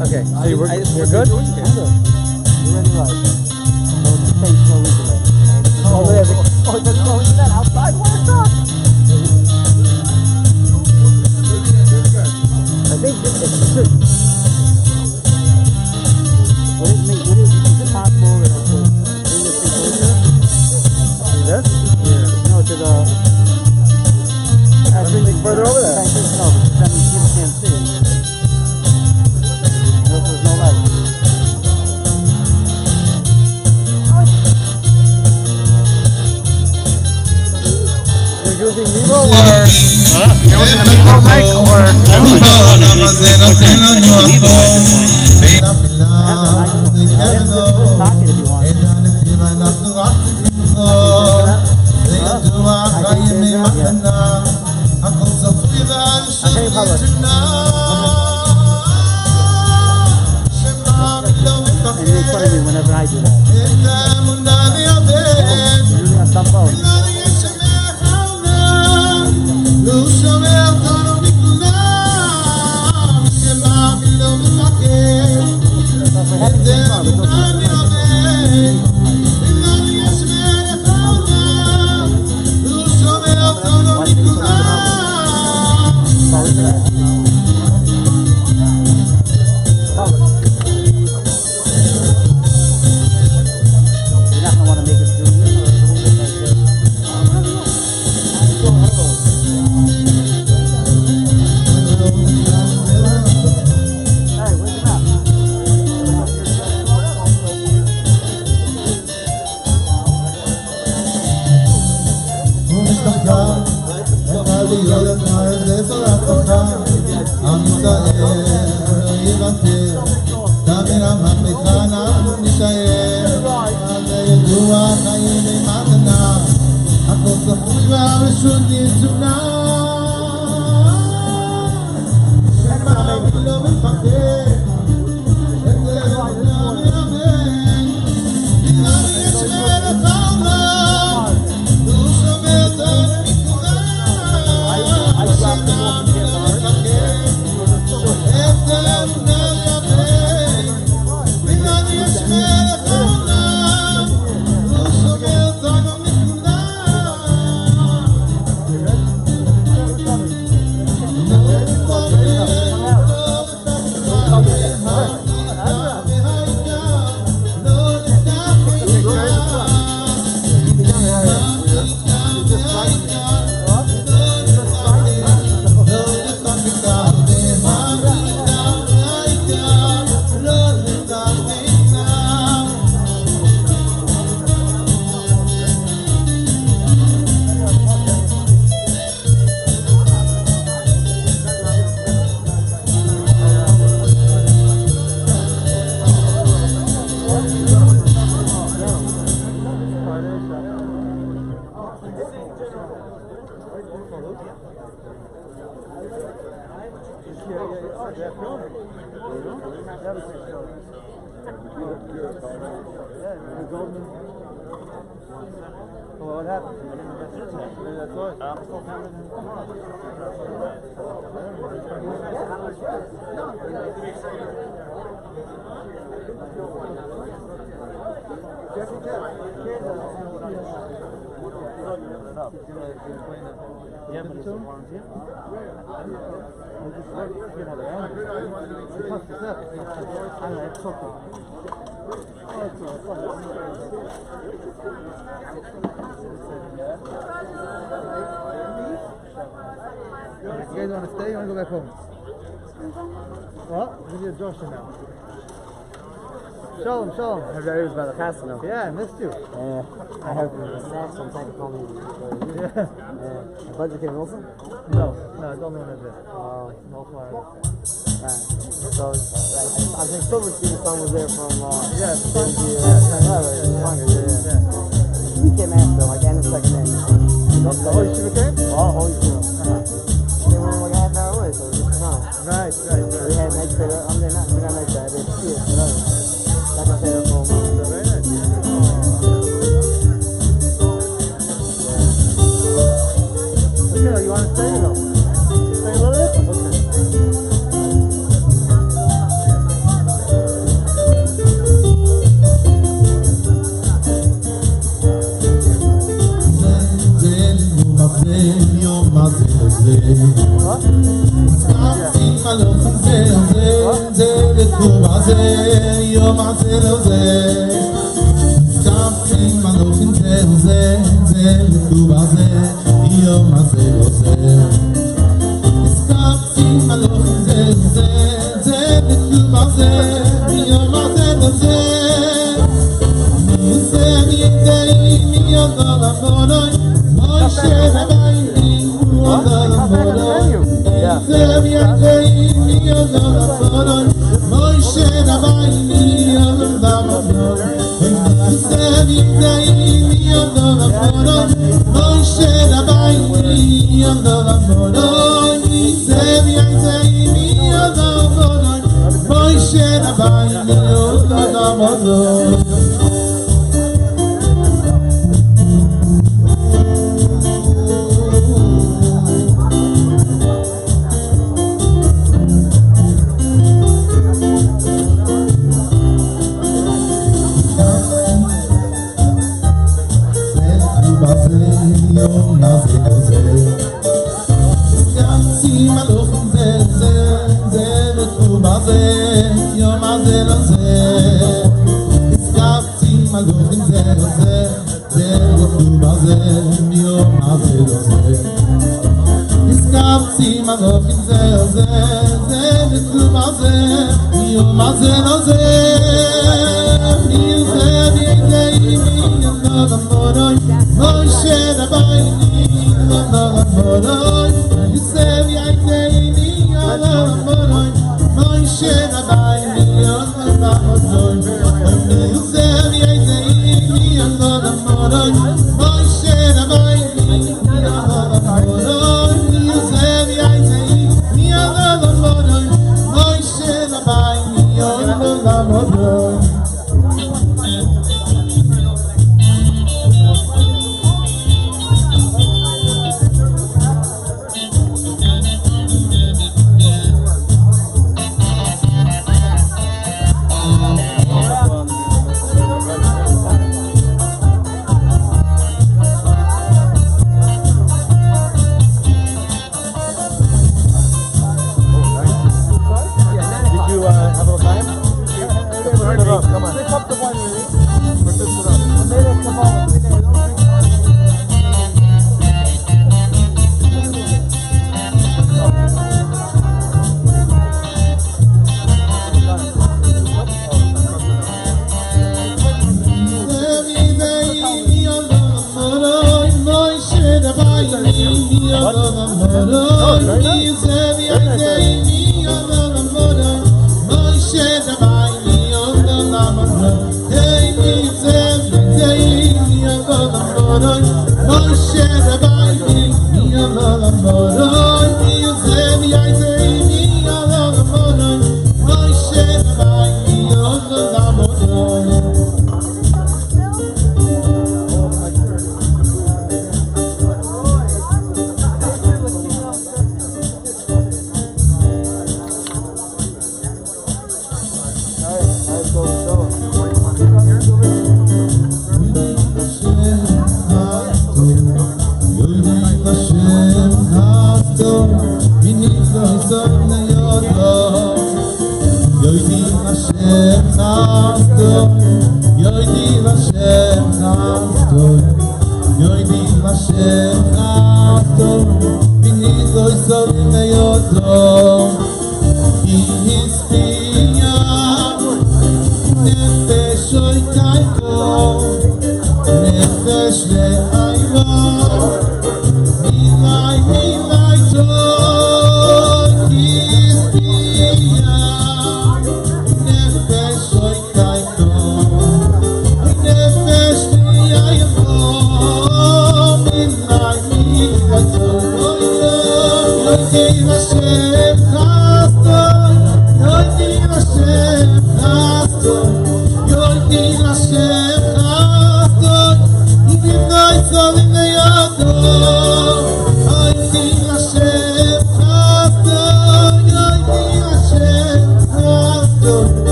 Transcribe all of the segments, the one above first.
Okay, so you're good? We're ready live. Oh, there's that outside water truck. I think it's true. Is it possible that I could bring this thing closer? See this? Yeah. No, to the... bring it further over there. No, because that means people can't see. There's no light. You're using Mesiba or... Huh? You're using a Mesiba mic or... Pocket if you want. And they try me whenever I do that. You're using a thumb phone. Well, what happened? Maybe that's why. Yeah, but it's a warm tip. You guys want to stay or want to go back home? What? We need a Joshua now. Shalom, shalom. I heard was by the casino. Yeah, I missed you. Yeah, I heard from the snacks sometime to call me. Yeah. The budget came also? No, it's only one of this. No fire. Right. So, I think Silverstein song was there from, yeah, yeah. came after, like, and the second day. The Holy Shiva came? Oh, Holy Shiva. They were like a half hour away, so it was just fine. Right. We had night trader. We're not night trader. It's kids, whatever. Like I said, for a month. Very nice. Okay, you want to stay or no? Stay a little bit? Okay.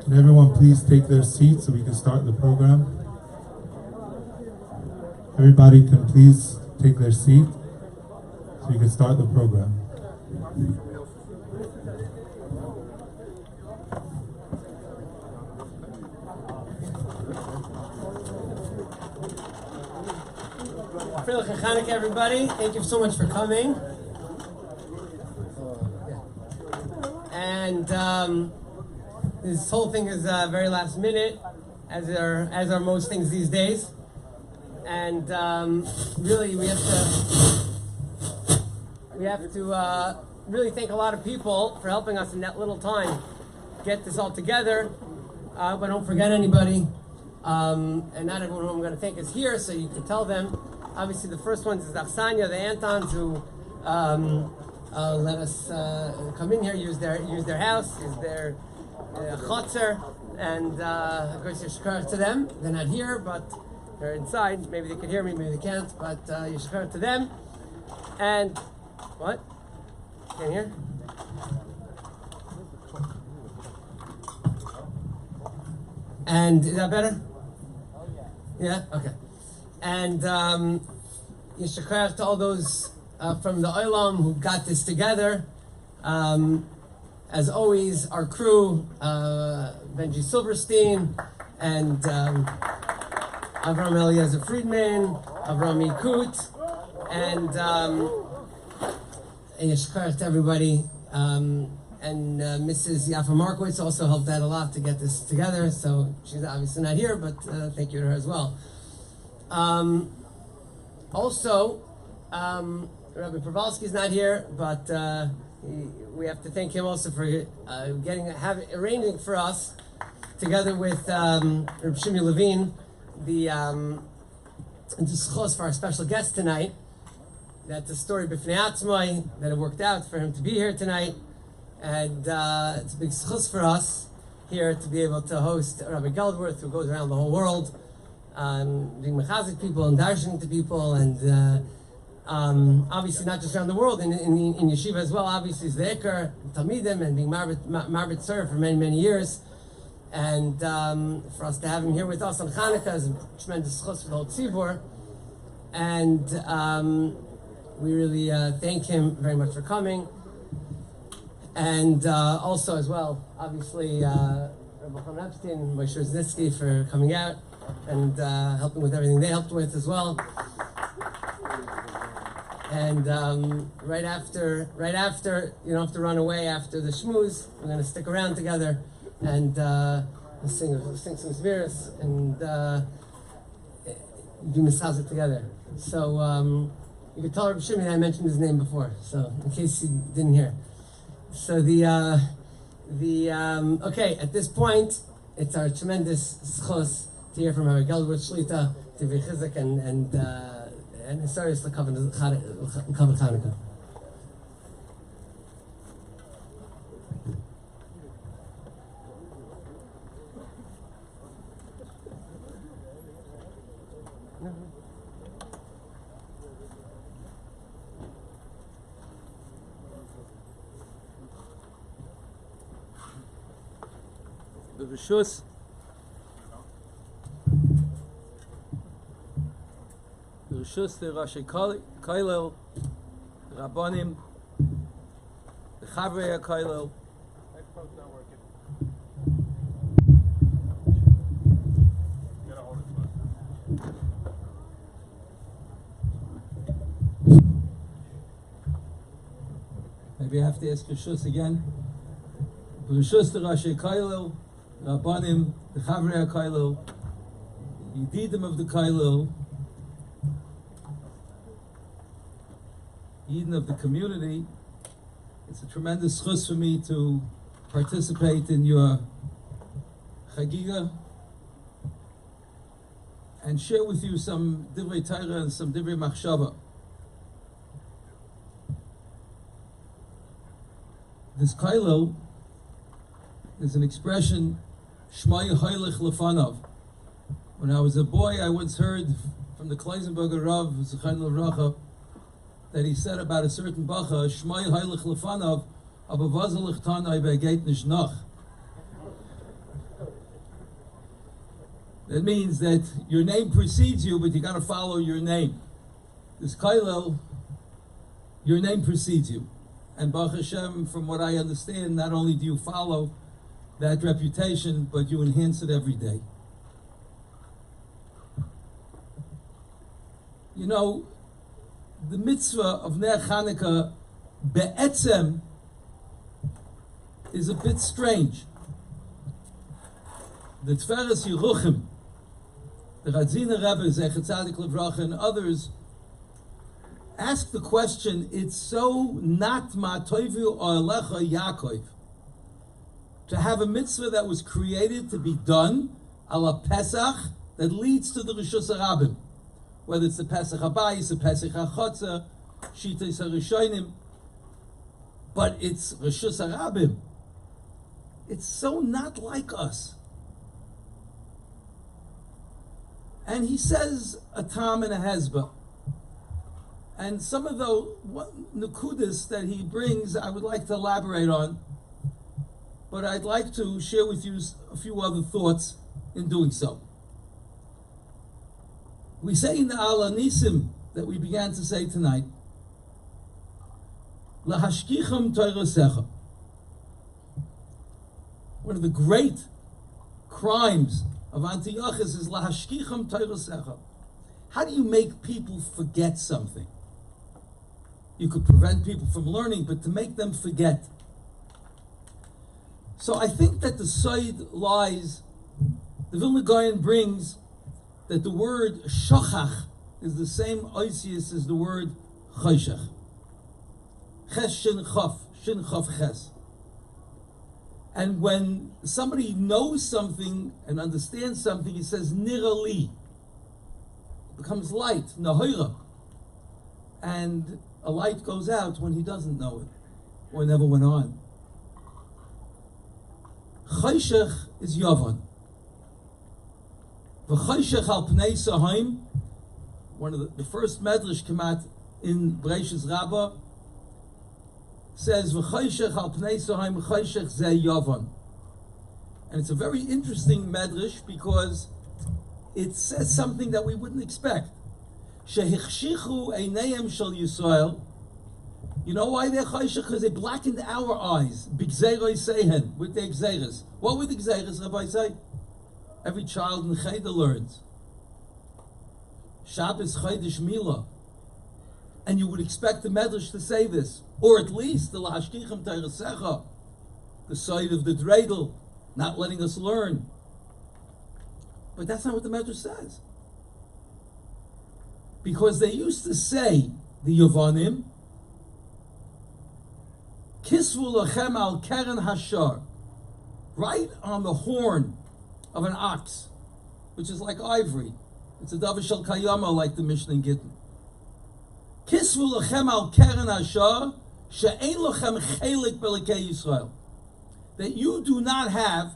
Can everyone please take their seats so we can start the program? Everybody can please take their seat so we can start the program. Freilich Chanuka, everybody. Thank you so much for coming. And this whole thing is very last minute, as are most things these days. And really, we have to really thank a lot of people for helping us in that little time get this all together. But don't forget anybody. And not everyone who I'm going to thank is here, so you can tell them. Obviously, the first ones is Aksanya, the Antons, who let us come in here, use their house, use their chotzer, and of course, yeshkar to them. They're not here, but they're inside. Maybe they can hear me, maybe they can't, but yeshkar to them. And what? Can't hear? And is that better? Yeah? Okay. And yeshkar to all those from the Olam who got this together. As always, our crew, Benji Silverstein and Avram Eliezer Friedman, Avram Ikut, and yeshkar to everybody. And Mrs. Yafa Markowitz also helped out a lot to get this together, so she's obviously not here, but thank you to her as well. Also, Rabbi Provalsky's not here, but we have to thank him also for arranging for us, together with Reb Shimi Levine, the schos for our special guest tonight. That's a story b'fnei atzmai, that it worked out for him to be here tonight, and it's a big schos for us here to be able to host Rabbi Geldwerth, who goes around the whole world, being mechazik people and darshaning to people, and obviously not just around the world, in yeshiva as well. Obviously, is the Iker, Talmidim, and being Marbit Sir for many, many years. And for us to have him here with us on Chanuka is a tremendous chus for the whole tzibur. And we really thank him very much for coming. And also as well, obviously, Rabbi Chaim Epstein, Moshe Znitzky for coming out and helping with everything they helped with as well. And right after, you don't have to run away after the shmooze. We're going to stick around together and sing some zviras and do misazik together. So you could tell Rabbi Shimi that I mentioned his name before, so in case you didn't hear. So okay, at this point, it's our tremendous schos to hear from our Geldwerth Shlita, to be chizuk and sorry, it's the cover Chanuka. B'rishus the Rashi Kailel, Rabbanim, the Chavrei Kailel. Maybe I have to ask Rishus again. Rishus the Rashi Kailel, Rabbanim, the Chavrei Kailel, Yedidim of the Kailel, Eden of the community. It's a tremendous chus for me to participate in your chagiga and share with you some divrei Torah and some divrei machshava. This kailo is an expression, Shmai Heilich Lefanav. When I was a boy, I once heard from the Kleisenberger Rav, Zechan Levracha, that he said about a certain bacha, Shmai Heilich Lefanav, aber wazelich tanai begeit nicht nach. That means that your name precedes you, but you got to follow your name. This kailo your name precedes you. And Baruch Hashem, from what I understand, not only do you follow that reputation, but you enhance it every day. You know, the mitzvah of Ner Chanukah be'etzem is a bit strange. The Tferes Yeruchim, the Radziner Rebbe, Zecher Tzadik Levracha, and others ask the question, it's so not ma'toivu o'elecha Yaakov, to have a mitzvah that was created to be done a la Pesach that leads to the Rishus HaRabim, whether it's the Pesach HaBayis, the Pesach HaChotzer, Shitais HaRishonim, but it's Rishus HaRabim. It's so not like us. And he says a tam and a hezbah. And some of the nukudas that he brings, I would like to elaborate on, but I'd like to share with you a few other thoughts in doing so. We say in the Ala Nisim that we began to say tonight, Lahashkicham Toirasecha. One of the great crimes of Antiochus is Lahashkicham Toirasecha. How do you make people forget something? You could prevent people from learning, but to make them forget. So I think that the side lies, the Vilna Gaon brings that the word shochach is the same oisius as the word choshech. Ches shin chaf ches. And when somebody knows something and understands something, he says nira li. It becomes light, nahoira. And a light goes out when he doesn't know it, or never went on. Choshech is yavan. V'choshech al pnei sahaim, one of the first medrash came out in Breishis Rabbah, says v'choshech al pnei sahaim choshech ze yavan. And it's a very interesting medrash because it says something that we wouldn't expect. Shehichshichu einayim shel Yisrael. You know why they're choshech? Because they blackened our eyes. B'gzeiroi sehen, with the gzeiras. What were the gzeiras, Rabbi say? Every child in Cheder learns. Shabbos Chodesh Milah. And you would expect the Medrash to say this. Or at least the Lahashkicham Toirasecha, the side of the dreidel, not letting us learn. But that's not what the Medrash says. Because they used to say, the Yavanim, Kisvu lachem al keren hashar, right on the horn of an ox, which is like ivory. It's a davar shel kayama, like the Mishnah in Gittin. Kisvu lachem al keren hashar, she'ein lachem chelik belikei Yisrael, that you do not have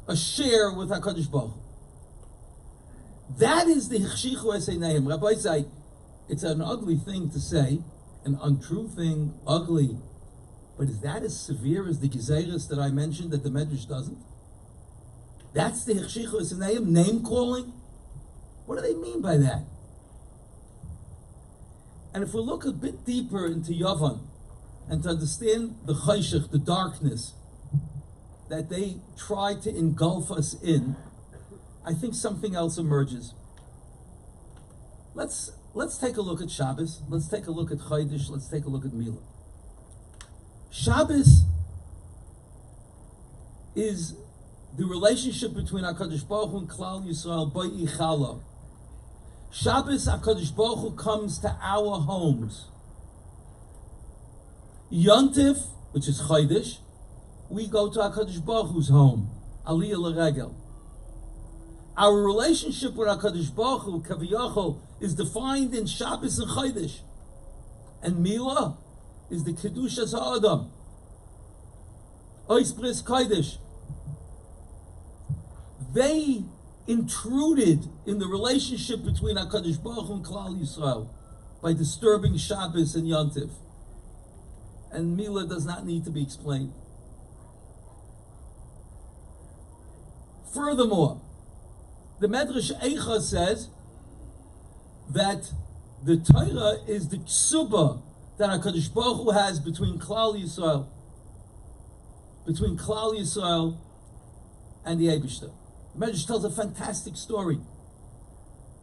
a share with HaKadosh Baruch Hu. That is the Hichshichu Eseinayim. Rabbi say, it's an ugly thing to say, an untrue thing, ugly. But is that as severe as the Gezeiras that I mentioned that the Medrash doesn't? That's the Hichshichu Eseinayim, name calling? What do they mean by that? And if we look a bit deeper into Yavan and to understand the Choshech, the darkness that they try to engulf us in, I think something else emerges. Let's take a look at Shabbos. Let's take a look at Chodesh. Let's take a look at Milah. Shabbos is the relationship between HaKadosh Baruch Hu and Klal Yisrael B'I Chala. Shabbos, HaKadosh Baruch Hu comes to our homes. Yontif, which is Chodesh, we go to HaKadosh Baruch Hu's home, Aliyah L'Regel. Our relationship with HaKadosh Baruch Hu, Kaviyachol, is defined in Shabbos and Chodesh. And Milah is the Kedushas HaAdam. Ois Bris Kodesh. They intruded in the relationship between HaKadosh Baruch Hu and Klal Yisrael by disturbing Shabbos and Yontif. And Milah does not need to be explained. Furthermore, the Medrash Eicha says that the Torah is the ksuba that HaKadosh Baruch Hu has between Klal Yisrael and the Eibishter. The Medrash tells a fantastic story.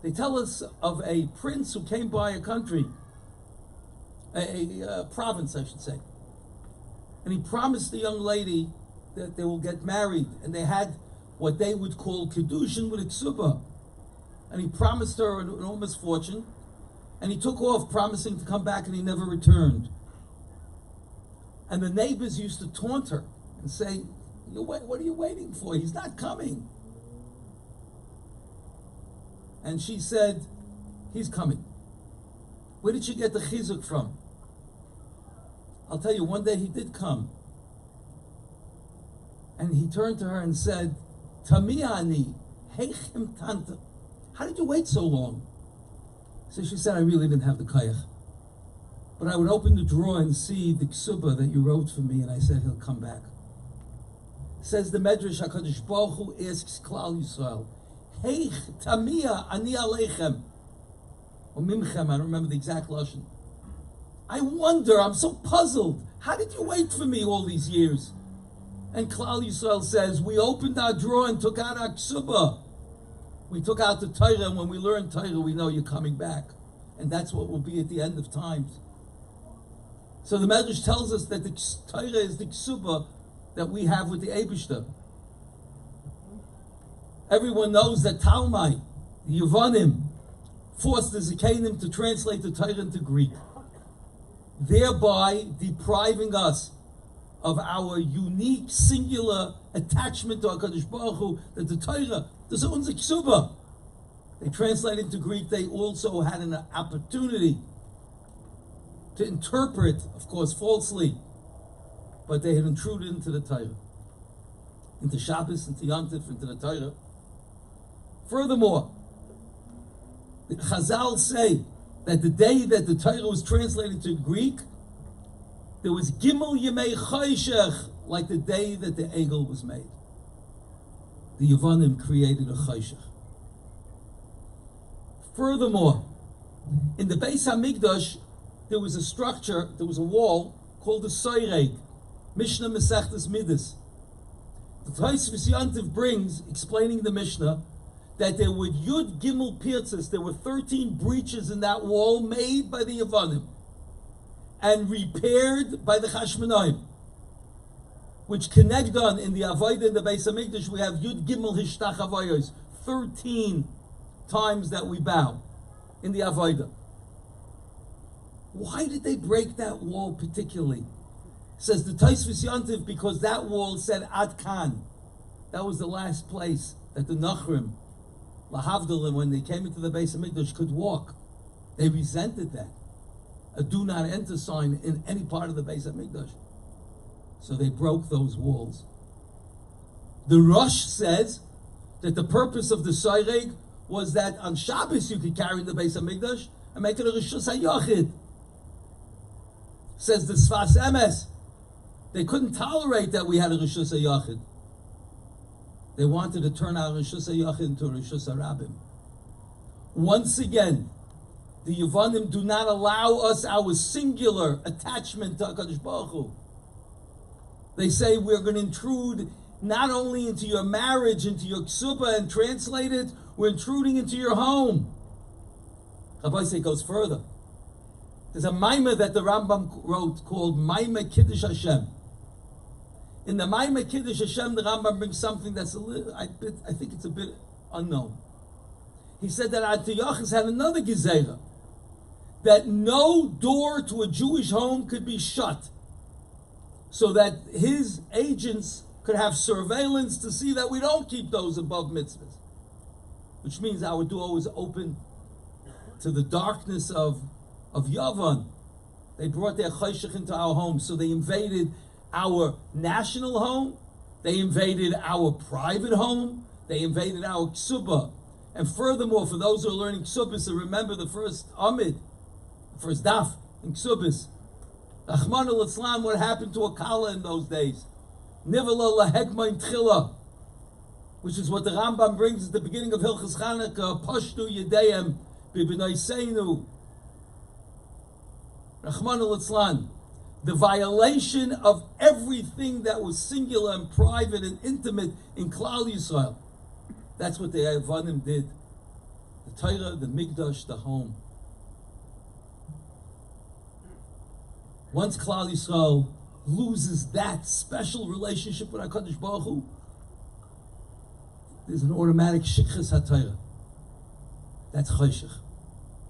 They tell us of a prince who came by a country, a province, I should say, and he promised the young lady that they will get married, and they had what they would call Kedushin with a Ksuba. And he promised her an enormous fortune, and he took off promising to come back, and he never returned. And the neighbors used to taunt her and say, what are you waiting for? He's not coming. And she said, he's coming. Where did she get the chizuk from? I'll tell you, one day he did come. And he turned to her and said, Tamiani, heichem tanta. How did you wait so long? So she said, I really didn't have the kayach. But I would open the drawer and see the ksuba that you wrote for me, and I said, he'll come back. Says the Medrash, HaKadosh Baruch Hu asks Klal Yisrael, Heich tamia ani aleichem. Or mimchem, I don't remember the exact lashon. I wonder, I'm so puzzled. How did you wait for me all these years? And Klal Yisrael says, we opened our drawer and took out our ksuba. We took out the Torah, and when we learn Torah, we know you're coming back. And that's what will be at the end of times. So the Medrash tells us that the Torah is the ksuba that we have with the Eibishter. Everyone knows that Talmai, the Yevonim, forced the Zikanim to translate the Torah into Greek, thereby depriving us of our unique, singular attachment to HaKadosh Baruch Hu, that the Torah, there's unser ksuba. They translated into Greek. They also had an opportunity to interpret, of course, falsely, but they had intruded into the Torah, into Shabbos, into Yom Tov, into the Torah. Furthermore, the Chazal say that the day that the Torah was translated to Greek, there was Gimel Yemei Choshech, like the day that the Egel was made. The Yevonim created a Choshech. Furthermore, in the Beis HaMikdash, there was a structure, there was a wall called the Soireg, Mishnah Masechtas Midas. The Tosfos Yontif brings, explaining the Mishnah, that there were Yud Gimel Pirtzes, there were 13 breaches in that wall made by the Yevonim and repaired by the Chashmonaim, which connect on in the Avodah in the Beis HaMikdash. We have Yud Gimel Hishtach Avoyos, 13 times that we bow in the Avodah. Why did they break that wall particularly? Says the Tosfos Yontif, because that wall said Ad Kan. That was the last place that the Nachrim, Lahavdalim, when they came into the Beis HaMikdash, could walk. They resented that. A do not enter sign in any part of the Beis HaMikdash. So they broke those walls. The Rosh says that the purpose of the Soireg was that on Shabbos you could carry the Beis HaMikdash and make it a Rishus HaYachid. Says the Sfas Emes, they couldn't tolerate that we had a Rishus HaYachid. They wanted to turn our Rishus HaYachid into a Rishus HaRabim. Once again, the Yevonim do not allow us our singular attachment to HaKadosh Baruch Hu. They say we're going to intrude not only into your marriage, into your ksuba, and translate it, we're intruding into your home. Rabbi say it goes further. There's a maimah that the Rambam wrote called Maimah Kiddush Hashem. In the Maimah Kiddush Hashem, the Rambam brings something that's a little, I think it's a bit unknown. He said that Antiochus had another gezerah, that no door to a Jewish home could be shut, so that his agents could have surveillance to see that we don't keep those above mitzvahs. Which means our door was open to the darkness of Yavan. They brought their chayshach into our home, so they invaded our national home, they invaded our private home, they invaded our ksuba. And furthermore, for those who are learning ksubis, to remember the first amid, the first daf in ksubis, Rahman al-Islam, what happened to a kala in those days? Nivala lahegma in tchila, which is what the Rambam brings at the beginning of Hilchas Chanuka, Pashtu Yedeyem Bibnai Seinu. Rahman al-Islan, the violation of everything that was singular and private and intimate in Klal Yisrael. That's what the Avanim did. The Torah, the Mikdash, the home. Once Klal Yisrael loses that special relationship with HaKadosh Baruch Hu, there's an automatic Shikchas HaTorah. That's Choshech.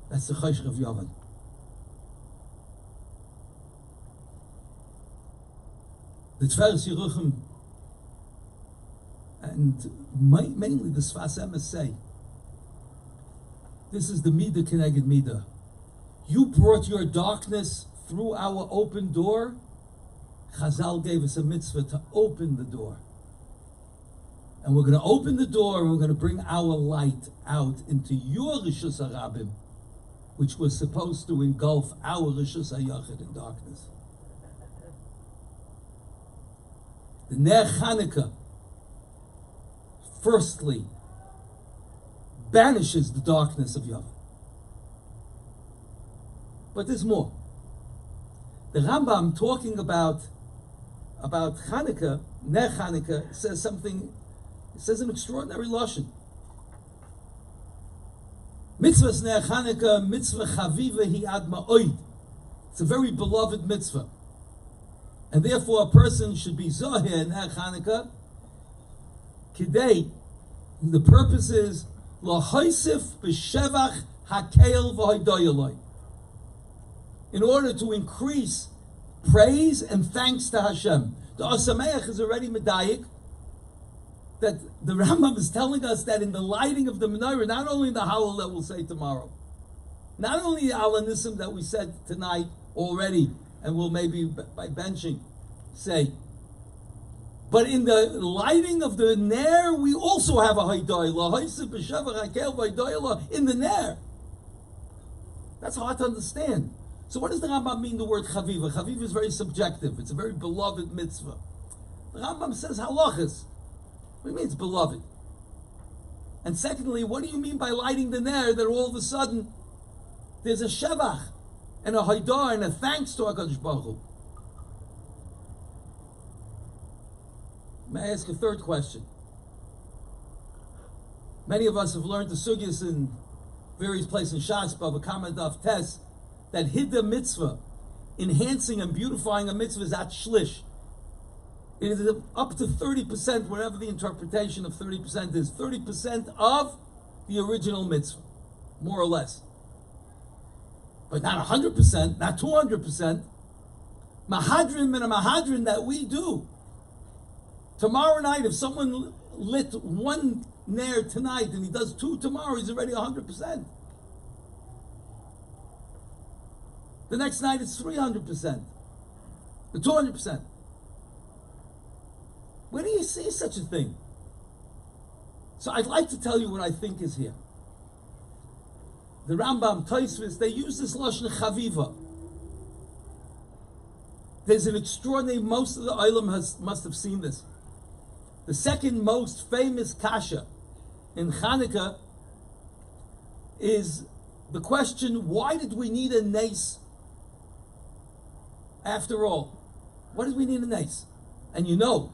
That's the Choshech of Yavan. The Tveres Yeruchim and mainly the Sfas Emes say, this is the Midah Keneged Midah. You brought your darkness through our open door. Chazal gave us a mitzvah to open the door. And we're going to open the door and we're going to bring our light out into your Rishus HaRabim, which was supposed to engulf our Rishus HaYachid in darkness. The Ner Chanukah, firstly, banishes the darkness of Yavin. But there's more. The Rambam, talking about Chanukah, Ner Chanukah, says something, it says an extraordinary lashon. Mitzvahs Ner Chanukah, mitzvah chaviva hi ad ma'oid. It's a very beloved mitzvah. And therefore a person should be Zohir Ner Chanukah. Kidei, the purpose is L'hoisif b'shevach hakeil v'hoidoyeloi. In order to increase praise and thanks to Hashem. The Osameach is already medayik that the Rambam is telling us that in the lighting of the menorah, not only the Hallel that we'll say tomorrow, not only the Al Nisim that we said tonight already, and we'll maybe by benching say, but in the lighting of the Ner, we also have a Haidoyla, in the Ner. That's hard to understand. So what does the Rambam mean, the word Chaviva? Chaviva is very subjective. It's a very beloved mitzvah. The Rambam says halachas. What do you mean it's beloved? And secondly, what do you mean by lighting the Ner that all of a sudden there's a Shevach and a Haidar and a thanks to HaKadosh Baruch Hu? May I ask a third question? Many of us have learned the sugyas in various places in Shas, Bava Kama Daf Tes, that hidda mitzvah, enhancing and beautifying a mitzvah, is at shlish. It is up to 30%, whatever the interpretation of 30% is, 30% of the original mitzvah, more or less. But not 100%, not 200%. Mahadrin min a mahadrin that we do. Tomorrow night, if someone lit one Ner tonight and he does two tomorrow, he's already 100%. The next night it's 300%. The 200%. Where do you see such a thing? So I'd like to tell you what I think is here. The Rambam, Tosfos, they use this lashon chaviva. There's an extraordinary, most of the Olam must have seen this. The second most famous kasha in Chanukah is the question, why did we need a nes? After all, what did we need a nes? And you know,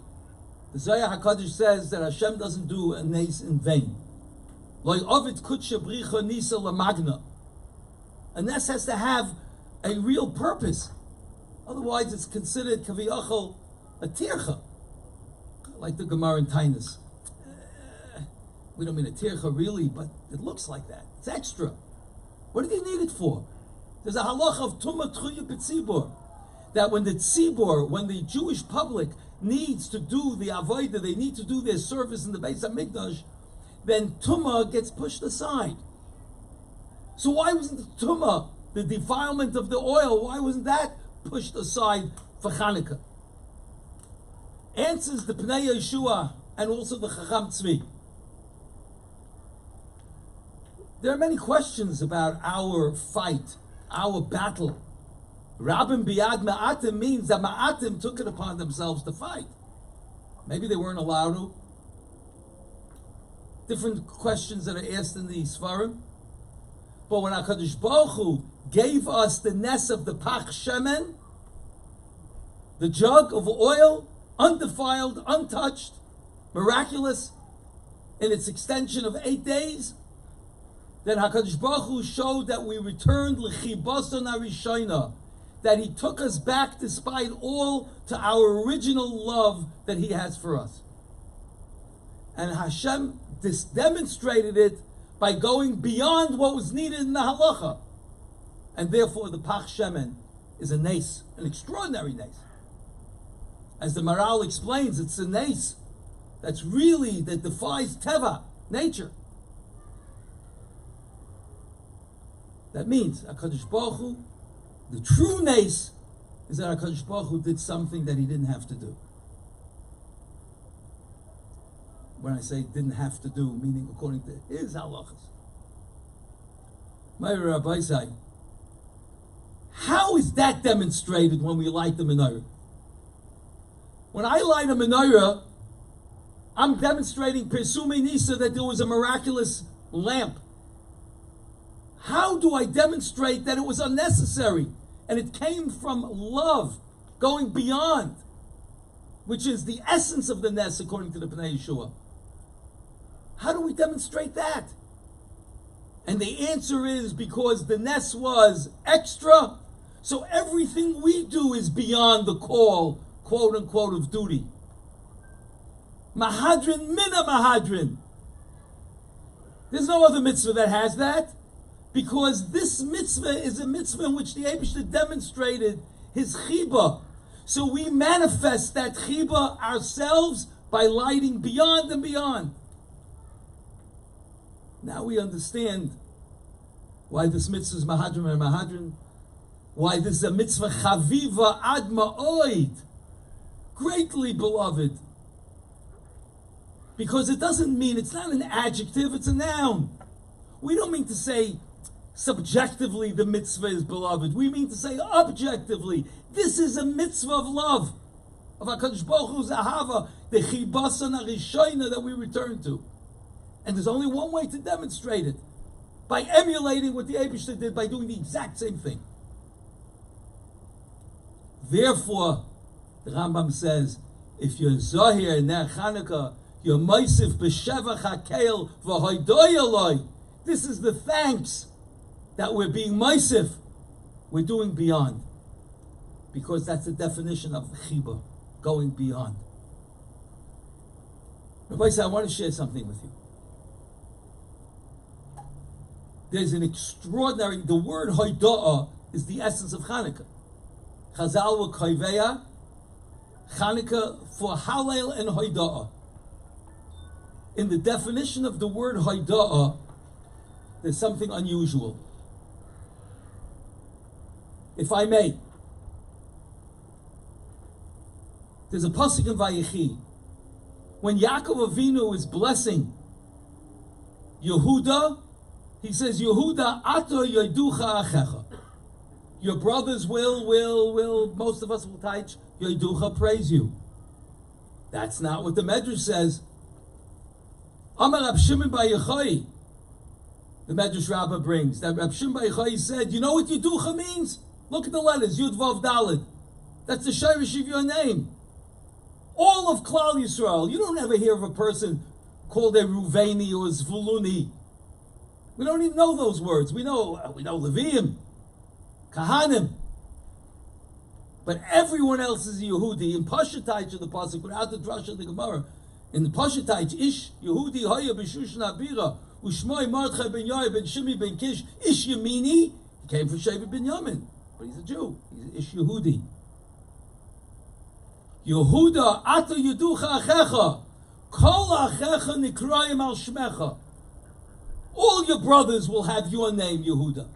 the Zohar HaKadosh says that Hashem doesn't do a nes in vain. Like Ovid Kutsha Bricha Nisa Lamagna. A nes has to have a real purpose. Otherwise it's considered kaviyachol a tircha. Like the Gemara in Tainus. We don't mean a tircha really, but it looks like that. It's extra. What do you need it for? There's a halacha of Tumah Tchuya B'tzibur, that when the tzibur, when the Jewish public needs to do the avodah, they need to do their service in the Beis HaMikdash, then Tumah gets pushed aside. So why wasn't the Tumah, the defilement of the oil, why wasn't that pushed aside for Chanukah? Answers the Pnei Yeshua and also the Chacham Tzvi. There are many questions about our fight, our battle. Rabim Biyad Ma'atim means that Ma'atim took it upon themselves to fight. Maybe they weren't allowed to. Different questions that are asked in the Sfarim. But when HaKadosh Baruch Hu gave us the ness of the Pach Shemen, the jug of oil, undefiled, untouched, miraculous, in its extension of 8 days, then HaKadosh Baruch Hu showed that we returned l'chibason harishayna, that He took us back despite all to our original love that He has for us. And Hashem demonstrated it by going beyond what was needed in the halacha. And therefore the Pach Shemen is a nes, an extraordinary nes. As the Maral explains, it's a nes that defies teva, nature. That means HaKadosh Baruch Hu, the true nes, is that HaKadosh Baruch Hu did something that He didn't have to do. When I say didn't have to do, meaning according to His halachas. My Rabbi say, how is that demonstrated when we light the menorah? When I light a menorah, I'm demonstrating Pesumei Nisa that there was a miraculous lamp. How do I demonstrate that it was unnecessary and it came from love, going beyond, which is the essence of the Nes according to the Bnei Yeshua? How do we demonstrate that? And the answer is because the Nes was extra, so everything we do is beyond the call, quote unquote, of duty. Mahadrin mina mahadrin. There's no other mitzvah that has that, because this mitzvah is a mitzvah in which the Eibishter demonstrated His chiba. So we manifest that chiba ourselves by lighting beyond and beyond. Now we understand why this mitzvah is mahadrin and mahadrin, why this is a mitzvah chaviva ad ma'oid, greatly beloved. Because it doesn't mean, it's not an adjective, it's a noun. We don't mean to say subjectively the mitzvah is beloved. We mean to say objectively, this is a mitzvah of love, of HaKadosh Baruch Hu's ahava, the chibason harishayna that we return to. And there's only one way to demonstrate it, by emulating what the Eibishter did, by doing the exact same thing. Therefore, the Rambam says, if you're Zohir in Ner Chanuka, you're Moisif b'shevach hakel v'hoidoy aloi. This is the thanks that we're being Moisif. We're doing beyond. Because that's the definition of chiba, going beyond. Rabbi said, I want to share something with you. There's an extraordinary, the word hoidoah is the essence of Chanukah. Chazal were koiveya, Chanukah for Hallel and hoidoah. In the definition of the word hoidoah, there's something unusual. If I may, there's a pasuk in Vayechi. When Yaakov Avinu is blessing Yehuda, he says, Yehuda ato yoiducha achecha. Your brothers will, most of us will teach, yoiducha, praise you. That's not what the Medrash says. Amar Rab Shimon bar Yochai, the Medrash Rabbah brings, that Rab Shimon bar Yochai said, you know what Yeducha means? Look at the letters, Yud Vav Daled. That's the Shirish of your name. All of Klal Yisrael. You don't ever hear of a person called a Ruveni or a Zvuluni. We don't even know those words. We know Leviim, Kahanim. But everyone else is a Yehudi. In Pashatayich of the Pasuk, without the Drasha of the Gemara, in the Pashatayich, Ish Yehudi Haya B'Shushan Abira, Ushmoi Mordechai ben Yoy ben Shimi ben Kish, Ish Yemini. He came from Shevet ben Yamin, but he's a Jew. He's Ish Yehudi. Yehuda Ata Yeducha Achecha, Kol Achecha Nikrayim Al Shmecha. All your brothers will have your name, Yehuda.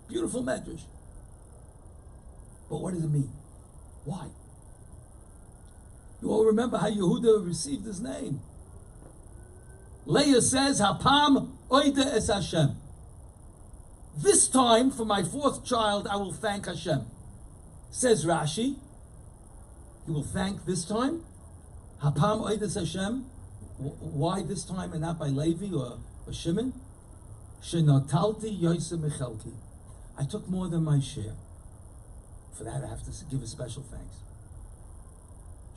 Beautiful medrash. But what does it mean? Why? You all remember how Yehuda received his name. Leah says, Hapam oida es Hashem. This time, for my fourth child, I will thank Hashem. Says Rashi, he will thank this time. Hapam oida es Hashem. Why this time and not by Levi or Shimon? Shenotalti Yosef Michelki. I took more than my share. For that, I have to give a special thanks.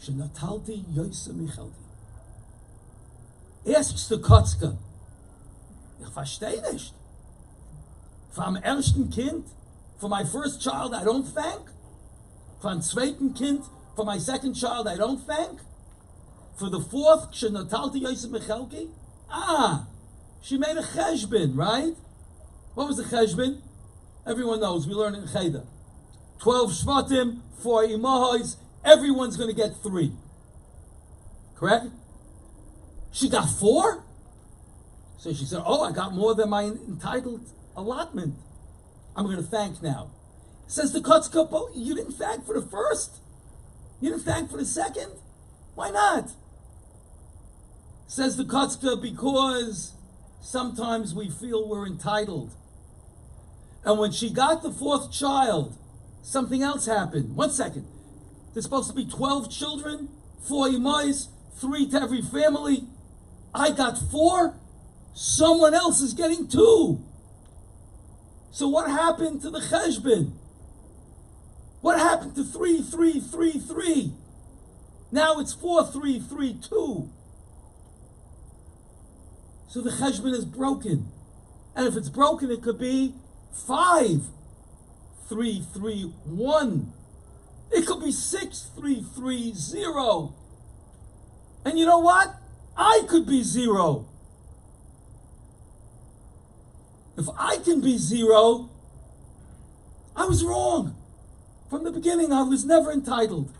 Shenatalti Yoisa Michalti. Asks the Kotzke, ich verstehe nicht. Vom ersten Kind, for my first child, I don't thank. Vom zweiten Kind, for my second child, I don't thank. For the fourth, Shenatalti Yoisa Michalti. She made a cheshbon, right? What was the cheshbon? Everyone knows, we learn in Cheder. 12 shvatim, 4 imahois, everyone's going to get 3. Correct? She got 4? So she said, I got more than my entitled allotment. I'm going to thank now. Says the Kotzke, you didn't thank for the first? You didn't thank for the second? Why not? Says the Kotzke, because sometimes we feel we're entitled. And when she got the 4th child, something else happened. 1 second. There's supposed to be 12 children, 4 imais, 3 to every family. I got 4. Someone else is getting 2. So what happened to the cheshbon? What happened to 3, 3, 3, 3? Now it's 4, 3, 3, 2. So the cheshbon is broken. And if it's broken, it could be 5, 3, 3, 1. It could be 6, 3, 3, 0. And you know what? I could be 0. If I can be 0, I was wrong. From the beginning, I was never entitled.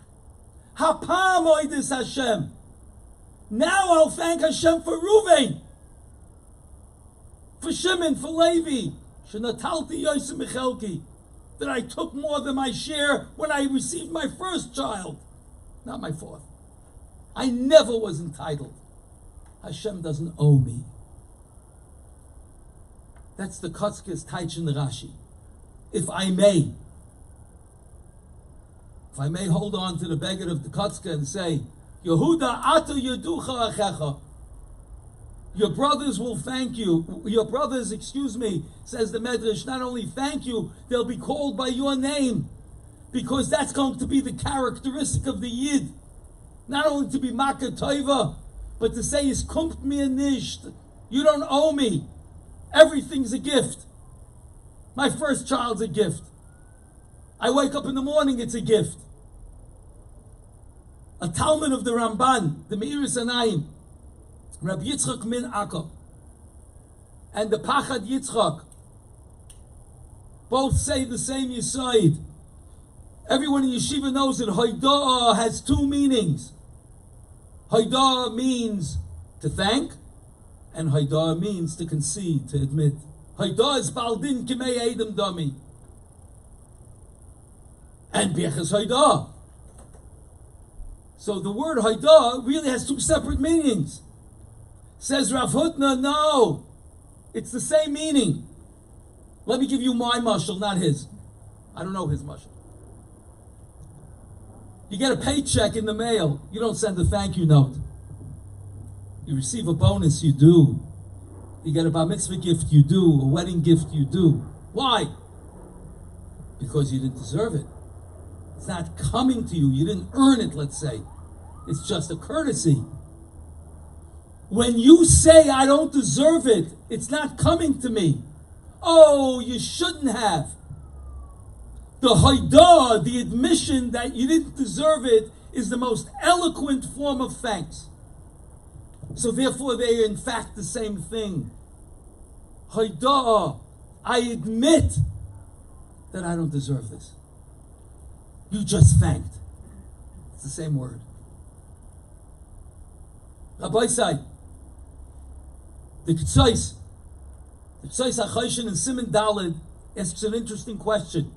Hapam oidis Hashem. Now I'll thank Hashem for Ruvain, for Shimon, for Levi, Shenatalti Yosef Michelki, that I took more than my share when I received my first child, not my 4th. I never was entitled. Hashem doesn't owe me. That's the Kotzke's Taichin Rashi. If I may hold on to the beggar of the Kotzke and say, Yehuda Ata Yeducha Achecha. Your brothers will thank you. Your brothers, says the Medrash, not only thank you, they'll be called by your name. Because that's going to be the characteristic of the Yid. Not only to be Maka Toiva, but to say, es kommt mir nicht. You don't owe me. Everything's a gift. My first child's a gift. I wake up in the morning, it's a gift. A Talmud of the Ramban, the Me'iris Anayim, Rabbi Yitzchak min Akko, and the Pachad Yitzchak, both say the same Yisoid. Everyone in Yeshiva knows that Hoidah has 2 meanings. Hoidah means to thank, and Hoidah means to concede, to admit. Hoidah is Baldin Kimei Edom Dami. And Birchas Hoidah. So the word Hoidah really has 2 separate meanings. Says Rav Hutner, no, it's the same meaning. Let me give you my mashal, not his. I don't know his mashal. You get a paycheck in the mail, you don't send a thank you note. You receive a bonus, you do. You get a bar mitzvah gift, you do. A wedding gift, you do. Why? Because you didn't deserve it. It's not coming to you. You didn't earn it, let's say. It's just a courtesy. When you say, I don't deserve it, it's not coming to me. Oh, you shouldn't have. The hoidah, the admission that you didn't deserve it, is the most eloquent form of thanks. So therefore they are in fact the same thing. Hoidah, I admit that I don't deserve this. You just thanked. It's the same word. Rabbi Sai, the Ketzos HaChayshin in Siman Daled asks an interesting question.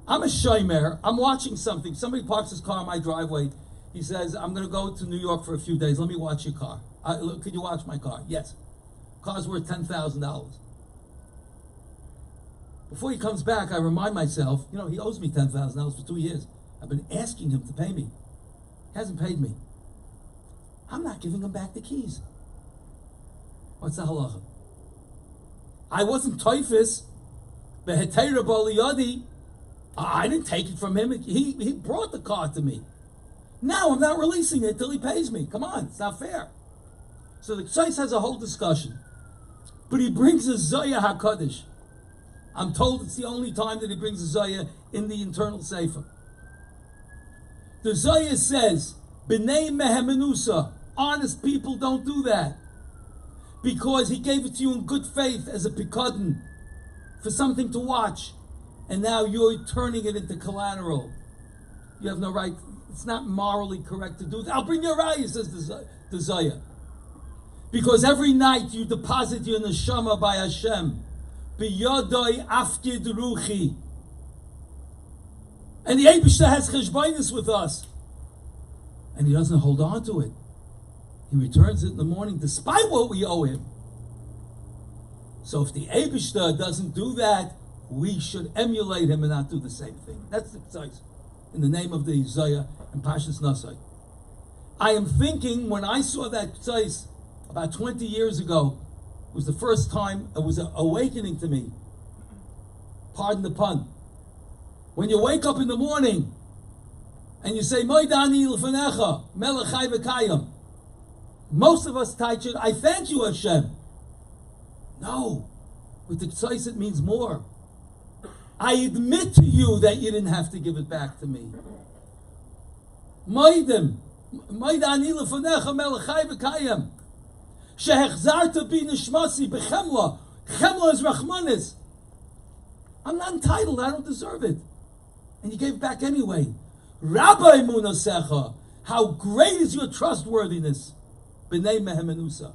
I'm a shomer. I'm watching something. Somebody parks his car in my driveway. He says, I'm going to go to New York for a few days. Let me watch your car. Could you watch my car? Yes. Car's worth $10,000. Before he comes back, I remind myself, he owes me $10,000 for 2 years. I've been asking him to pay me. He hasn't paid me. I'm not giving him back the keys. What's the halacha? I wasn't typhus. Behetera Baliyadi. I didn't take it from him. He brought the car to me. Now I'm not releasing it till he pays me. Come on, it's not fair. So the Tzais has a whole discussion. But he brings a Zaya HaKadosh. I'm told it's the only time that he brings a Zaya in the internal Sefer. The Zaya says, B'nei Mehemenusa, honest people don't do that. Because he gave it to you in good faith as a pikadon, for something to watch. And now you're turning it into collateral. You have no right. It's not morally correct to do that. I'll bring your raya, says the Zaya. Because every night you deposit your neshama by Hashem. B'yodoi afkid ruchi. And the Eibishter has cheshbainis with us. And he doesn't hold on to it. He returns it in the morning despite what we owe him. So if the Eibishter doesn't do that, we should emulate him and not do the same thing. That's the precise. In the name of the Zaya and Pashas Nasai. I am thinking, when I saw that precise about 20 years ago, it was the first time it was an awakening to me. Pardon the pun. When you wake up in the morning and you say, Moidani l'fanecha, melech chai v'kayim. Most of us touch it, I thank you, Hashem. No. With the Tzais it means more. I admit to you that you didn't have to give it back to me. Moidim. Moidani l'fanecha, melech chai v'kayim. Shehechzarta bi nishmasi b'chemla. Chemla is rachmanis. I'm not entitled, I don't deserve it. And you gave it back anyway. Rabbi Munasecha, how great is your trustworthiness. B'nei Mehemenusa,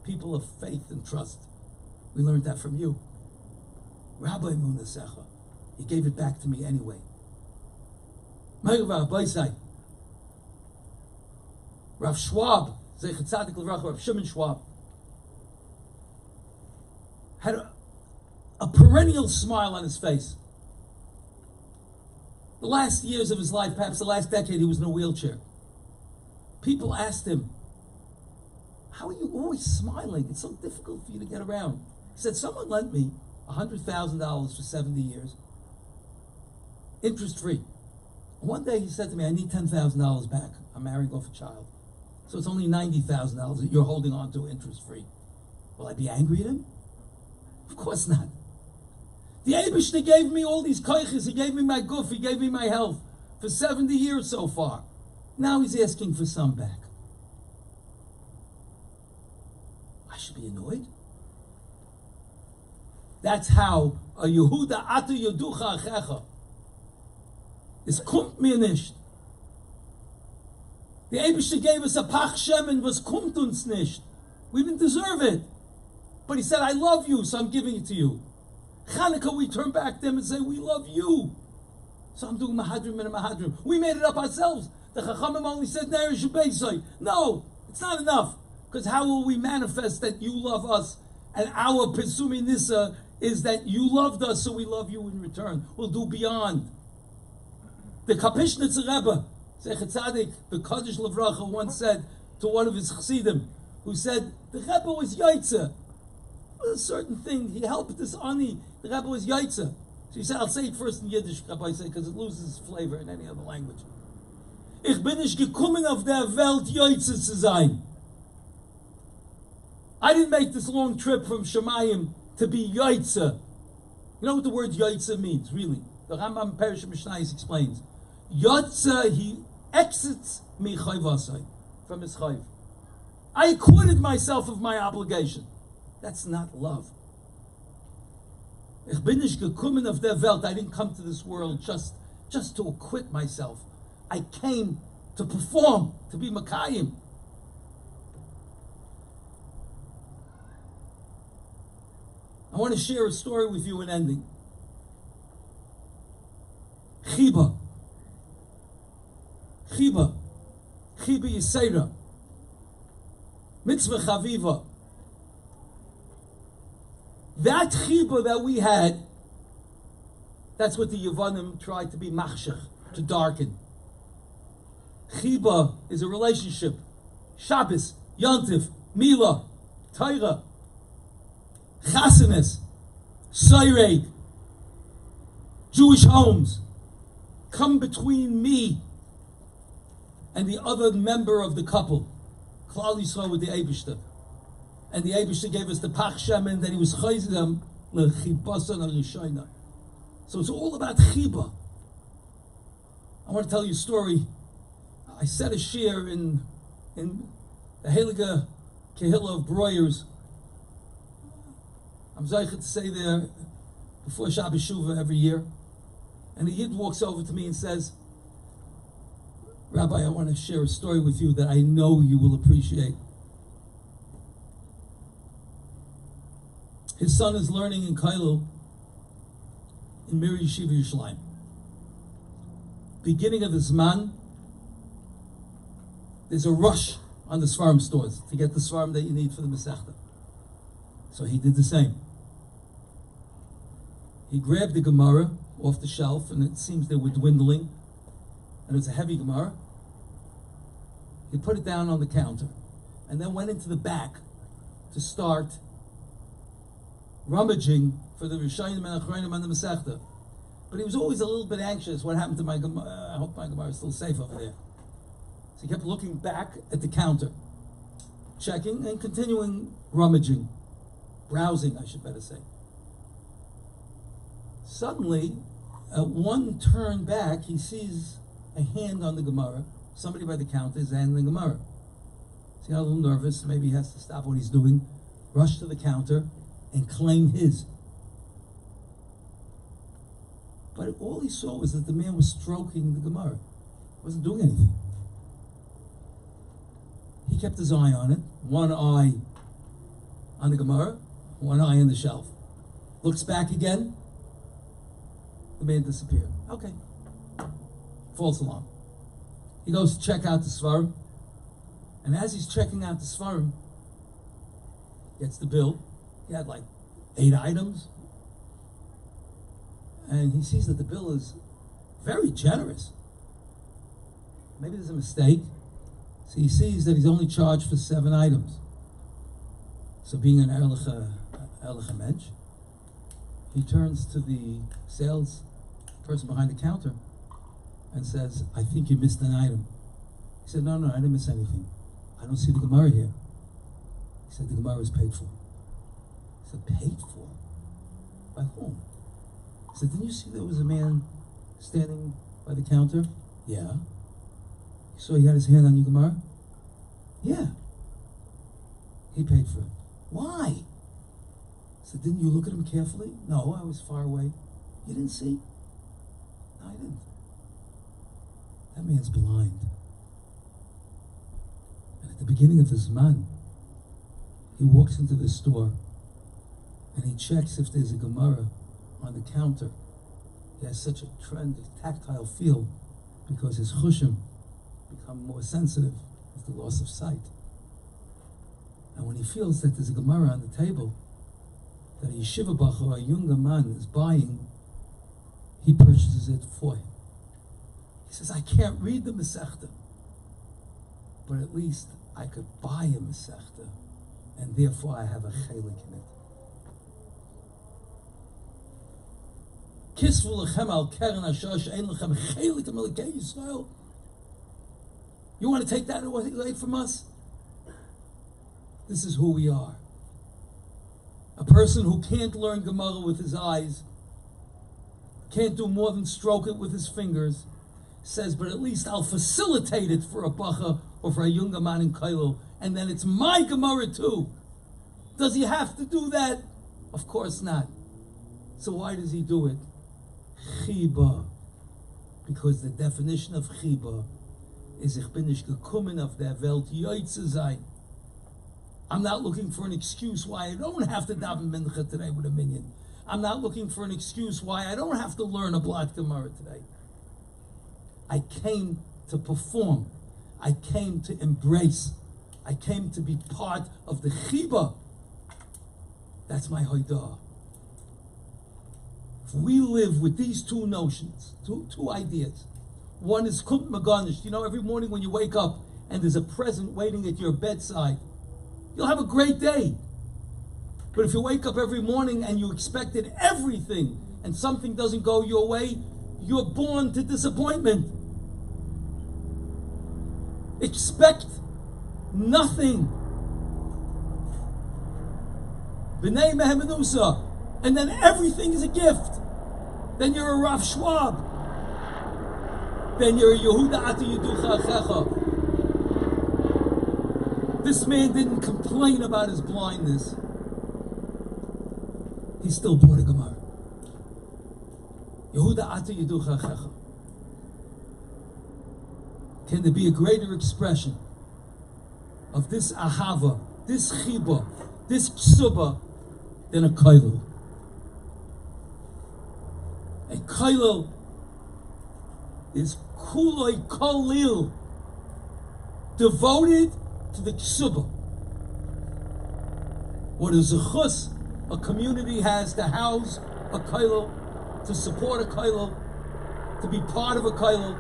people of faith and trust. We learned that from you. Rabbi Munasecha, you gave it back to me anyway. Rav Schwab, Zeichet Tzadik L'Vrach, Rav Shimon Schwab, had a perennial smile on his face. The last years of his life, perhaps the last decade, he was in a wheelchair. People asked him, how are you always smiling? It's so difficult for you to get around. He said, someone lent me $100,000 for 70 years, interest-free. One day he said to me, I need $10,000 back. I'm marrying off a child. So it's only $90,000 that you're holding on to interest-free. Will I be angry at him? Of course not. The Eibishter gave me all these koiches. He gave me my guf. He gave me my health for 70 years so far. Now he's asking for some back. I should be annoyed. That's how a Yehuda atu yeducha achecha is kumt mir nicht. The Eibishter gave us a pach shemen, was kumt uns nicht. We didn't deserve it. But he said, I love you, so I'm giving it to you. Chanuka, we turn back to him and say, we love you. So I'm doing mahadrim and a mahadrim. We made it up ourselves. The Chachamim only said, no, it's not enough. Because how will we manifest that you love us? And our Pesumi Nisa is that you loved us, so we love you in return. We'll do beyond. The Kapishnitzer Rebbe, Zeichet Tzadik, the Kaddish Levracha, once said to one of his chassidim, who said, the Rebbe was Yaitze. A certain thing, he helped this ani. The Rebbe was Yaitze. So he said, I'll say it first in Yiddish, Rabbi said, because it loses flavor in any other language. Ich bin nicht gekommen auf der Welt Yaitze zu sein. I didn't make this long trip from Shemayim to be Yaitze. You know what the word Yaitze means, really? The Rambam Perish Mishnayis explains. Yaitze, he exits mi chayvasai, from his chayv. I acquitted myself of my obligation. That's not love. Ich bin nicht gekommen auf der Welt. I didn't come to this world just to acquit myself. I came to perform, to be Makayim. I want to share a story with you in ending. Chiba Yisera, Mitzvah Chaviva. That chiba that we had, that's what the Yevanim tried to be machshech, to darken. Chiba is a relationship. Shabbos, Yontif, Mila, Torah, Chasanis. Soyreg, Jewish homes, come between me and the other member of the couple. Klal Yisrael with the Eibishter. And the Eibishter gave us the Pach Shemen that he was chayzed them lechibasan al-Yishayna. So it's all about chiba. I want to tell you a story. I said a shir in the Heilige Kehillah of Breuers. I'm zeicher to say there before Shabbos Shuvah every year. And the Yid walks over to me and says, Rabbi, I want to share a story with you that I know you will appreciate. His son is learning in Kailo in Mir Yeshiva Yerushalayim. Beginning of the Zman, there's a rush on the Svarim stores to get the Svarim that you need for the Masechta. So he did the same. He grabbed the Gemara off the shelf, and it seems they were dwindling, and it was a heavy Gemara. He put it down on the counter, and then went into the back to start rummaging for the Rishayim and Achronim and the Masechta. But he was always a little bit anxious. What happened to my Gemara? I hope my Gemara is still safe over there. So he kept looking back at the counter, checking and continuing rummaging, browsing, I should better say. Suddenly, at one turn back, he sees a hand on the Gemara. Somebody by the counter is handling the Gemara. So he got a little nervous. Maybe he has to stop what he's doing, rush to the counter, and claim his. But all he saw was that the man was stroking the Gemara. Wasn't doing anything. He kept his eye on it, one eye on the Gemara, one eye on the shelf. Looks back again, the man disappeared. Okay. False alarm. He goes to check out the Svarim, and as he's checking out the Svarim, gets the bill. He had like 8 items, and he sees that the bill is very generous. Maybe there's a mistake. So he sees that he's only charged for 7 items. So being an Erlich Mensch, he turns to the sales person behind the counter and says, I think you missed an item. He said, no, I didn't miss anything. I don't see the Gemara here. He said, the Gemara is paid for. He said, paid for? By whom? He said, didn't you see there was a man standing by the counter? Yeah. You saw he had his hand on your Gemara? Yeah. He paid for it. Why? I said, didn't you look at him carefully? No, I was far away. You didn't see? No, I didn't. That man's blind. And at the beginning of the Zman, he walks into the store and he checks if there's a Gemara on the counter. He has such a trend of tactile feel because his chushim become more sensitive with the loss of sight. And when he feels that there's a Gemara on the table that a yeshiva bachur, a younger man, is buying, he purchases it for him. He says, I can't read the Masechta, but at least I could buy a Masechta, and therefore I have a chelik in it. Kisvu lechem al keren asher she'en lechem chelik melekei Yisrael. You want to take that away from us? This is who we are. A person who can't learn Gemara with his eyes, can't do more than stroke it with his fingers, says, but at least I'll facilitate it for a bacha or for a younger man in Kailo, and then it's my Gemara too. Does he have to do that? Of course not. So why does he do it? Chiba. Because the definition of chiba is ich bin nicht gekommen auf der Welt yoytze sein. I'm not looking for an excuse why I don't have to daven mincha today with a minyan. I'm not looking for an excuse why I don't have to learn a blot Gemara today. I came to perform. I came to embrace. I came to be part of the chiba. That's my hoidah. If we live with these two notions, two ideas. One is kumt maganish. You know, every morning when you wake up and there's a present waiting at your bedside, you'll have a great day. But if you wake up every morning and you expected everything and something doesn't go your way, you're born to disappointment. Expect nothing. B'nai Mehemenusa. And then everything is a gift. Then you're a Rav Schwab. Then you're a Yehuda Ata Yiducha Achecha. This man didn't complain about his blindness. He still bought a Gemara. Yehuda Ata Yiducha Achecha. Can there be a greater expression of this ahava, this chiba, this ksuba than a kailul? A kailul is kuloi kolil, devoted to the ksuba. What is a chus a community has to house a kailul, to support a kailul, to be part of a kailul,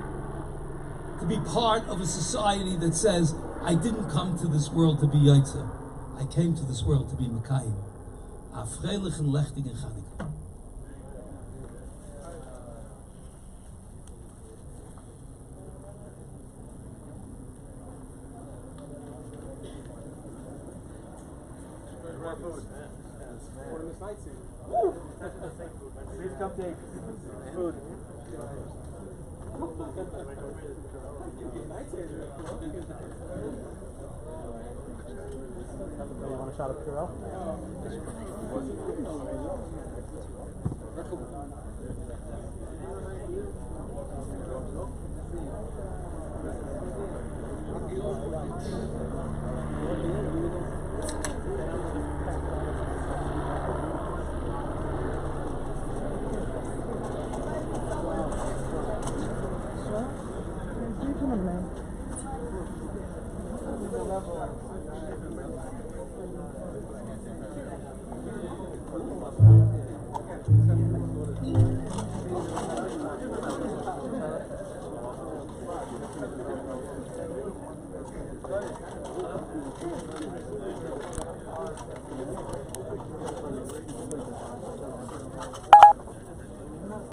to be part of a society that says, I didn't come to this world to be Yaitzer. I came to this world to be Mekayim. Afreilich and lechtig and Chanuka. Please come take food. You want a shot of Purell?